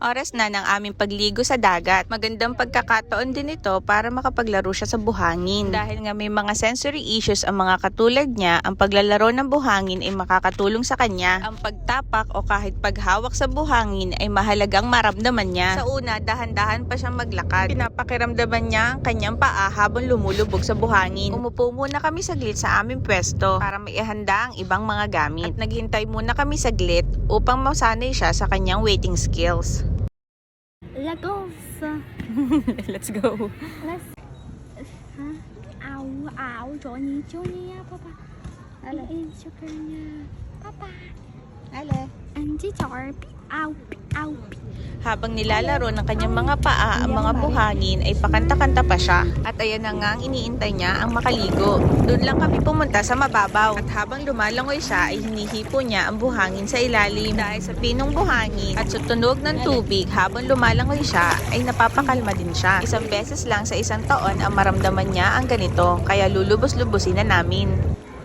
Oras na ng aming pagligo sa dagat. Magandang pagkakataon din ito para makapaglaro siya sa buhangin. Dahil nga may mga sensory issues ang mga katulad niya, ang paglalaro ng buhangin ay makakatulong sa kanya. Ang pagtapak o kahit paghawak sa buhangin ay mahalagang maramdaman niya. Sa una, dahan-dahan pa siyang maglakad. Pinapakiramdaman niya ang kanyang paa habang lumulubog sa buhangin. Umupo muna kami saglit sa aming pwesto para maihanda ang ibang mga gamit. At naghintay muna kami saglit upang masanay siya sa kanyang waiting skills. Let's go. Let's go. Let's. Ow, ow, Johnny, Johnny, papa. Hello. Sugar niya. Papa. Hello. Andy Charpy. Ow, ow. Habang nilalaro ng kanyang mga paa ang mga buhangin ay pakanta-kanta pa siya. At ayan na nga ang iniintay niya ang makaligo. Doon lang kami pumunta sa mababaw. At habang lumalangoy siya ay hinihipo niya ang buhangin sa ilalim. Dahil sa pinong buhangin at sa tunog ng tubig habang lumalangoy siya ay napapakalma din siya. Isang beses lang sa isang taon ang maramdaman niya ang ganito kaya lulubos-lubusin na namin.